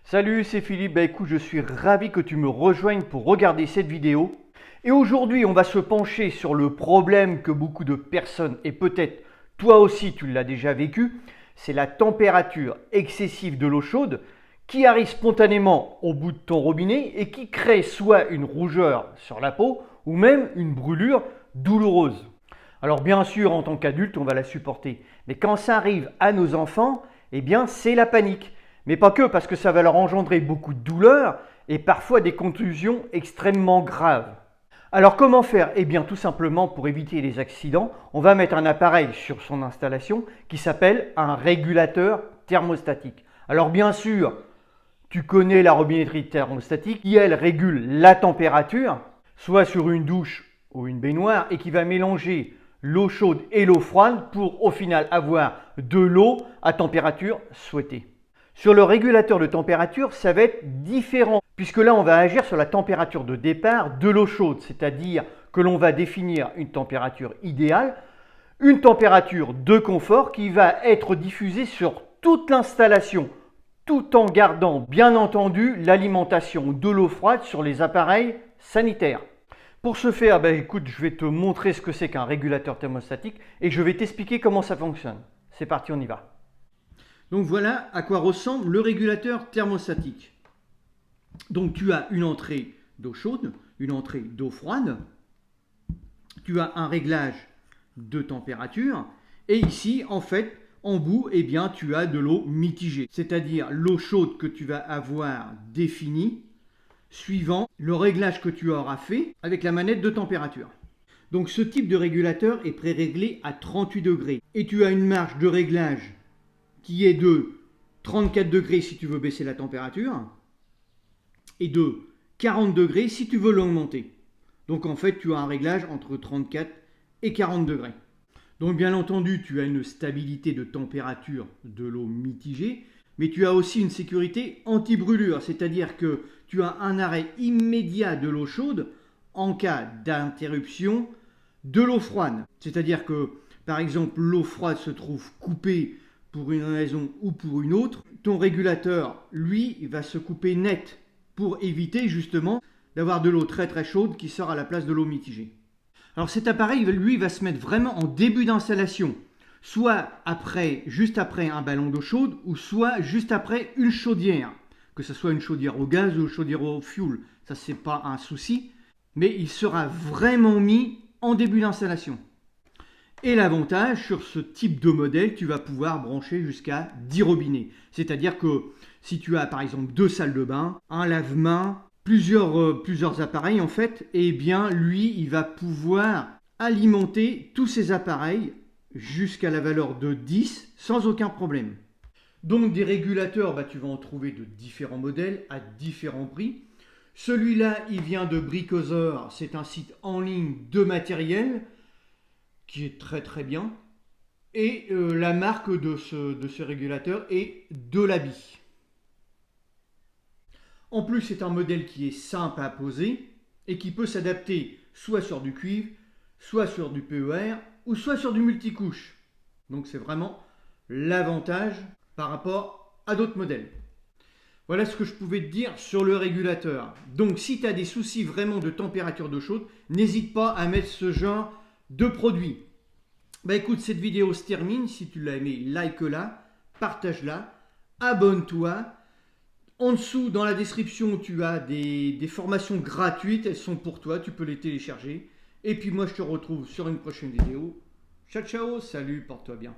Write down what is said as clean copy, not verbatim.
Salut, c'est Philippe. Écoute, je suis ravi que tu me rejoignes pour regarder cette vidéo. Et aujourd'hui, on va se pencher sur le problème que beaucoup de personnes, et peut-être toi aussi tu l'as déjà vécu, c'est la température excessive de l'eau chaude qui arrive spontanément au bout de ton robinet et qui crée soit une rougeur sur la peau ou même une brûlure douloureuse. Alors bien sûr, en tant qu'adulte, on va la supporter. Mais quand ça arrive à nos enfants, eh bien c'est la panique. Mais pas que, parce que ça va leur engendrer beaucoup de douleur et parfois des contusions extrêmement graves. Alors comment faire? Eh bien tout simplement pour éviter les accidents, on va mettre un appareil sur son installation qui s'appelle un régulateur thermostatique. Alors bien sûr, tu connais la robinetterie thermostatique qui elle régule la température, soit sur une douche ou une baignoire, et qui va mélanger l'eau chaude et l'eau froide pour au final avoir de l'eau à température souhaitée. Sur le régulateur de température, ça va être différent, puisque là, on va agir sur la température de départ de l'eau chaude, c'est-à-dire que l'on va définir une température idéale, une température de confort qui va être diffusée sur toute l'installation, tout en gardant, bien entendu, l'alimentation de l'eau froide sur les appareils sanitaires. Pour ce faire, écoute, je vais te montrer ce que c'est qu'un régulateur thermostatique et je vais t'expliquer comment ça fonctionne. C'est parti, on y va. Donc voilà à quoi ressemble le régulateur thermostatique. Donc tu as une entrée d'eau chaude, une entrée d'eau froide, tu as un réglage de température et ici en fait en bout tu as de l'eau mitigée, c'est-à-dire l'eau chaude que tu vas avoir définie suivant le réglage que tu auras fait avec la manette de température. Donc ce type de régulateur est pré-réglé à 38 degrés et tu as une marge de réglage qui est de 34 degrés si tu veux baisser la température et de 40 degrés si tu veux l'augmenter. Donc en fait, tu as un réglage entre 34 et 40 degrés. Donc bien entendu, tu as une stabilité de température de l'eau mitigée, mais tu as aussi une sécurité anti-brûlure, c'est-à-dire que tu as un arrêt immédiat de l'eau chaude en cas d'interruption de l'eau froide. C'est-à-dire que, par exemple, l'eau froide se trouve coupée pour une raison ou pour une autre, ton régulateur, lui, va se couper net pour éviter justement d'avoir de l'eau très très chaude qui sort à la place de l'eau mitigée. Alors cet appareil, lui, va se mettre vraiment en début d'installation, soit juste après un ballon d'eau chaude ou soit juste après une chaudière, que ce soit une chaudière au gaz ou une chaudière au fioul, ça c'est pas un souci, mais il sera vraiment mis en début d'installation. Et l'avantage, sur ce type de modèle, tu vas pouvoir brancher jusqu'à 10 robinets. C'est-à-dire que si tu as par exemple 2 salles de bain, un lave-mains, plusieurs appareils en fait, lui, il va pouvoir alimenter tous ces appareils jusqu'à la valeur de 10 sans aucun problème. Donc des régulateurs, tu vas en trouver de différents modèles à différents prix. Celui-là, il vient de Bricosaur, c'est un site en ligne de matériel qui est très très bien, et la marque de ce régulateur est Delaby. En plus, c'est un modèle qui est simple à poser et qui peut s'adapter soit sur du cuivre, soit sur du PER ou soit sur du multicouche. Donc c'est vraiment l'avantage par rapport à d'autres modèles. Voilà ce que je pouvais te dire sur le régulateur. Donc si tu as des soucis vraiment de température d'eau chaude, n'hésite pas à mettre ce genre de produits. Écoute, cette vidéo se termine. Si tu l'as aimé, like-la, partage-la, abonne-toi. En dessous, dans la description, tu as des formations gratuites. Elles sont pour toi, tu peux les télécharger. Et puis moi, je te retrouve sur une prochaine vidéo. Ciao, ciao, salut, porte-toi bien.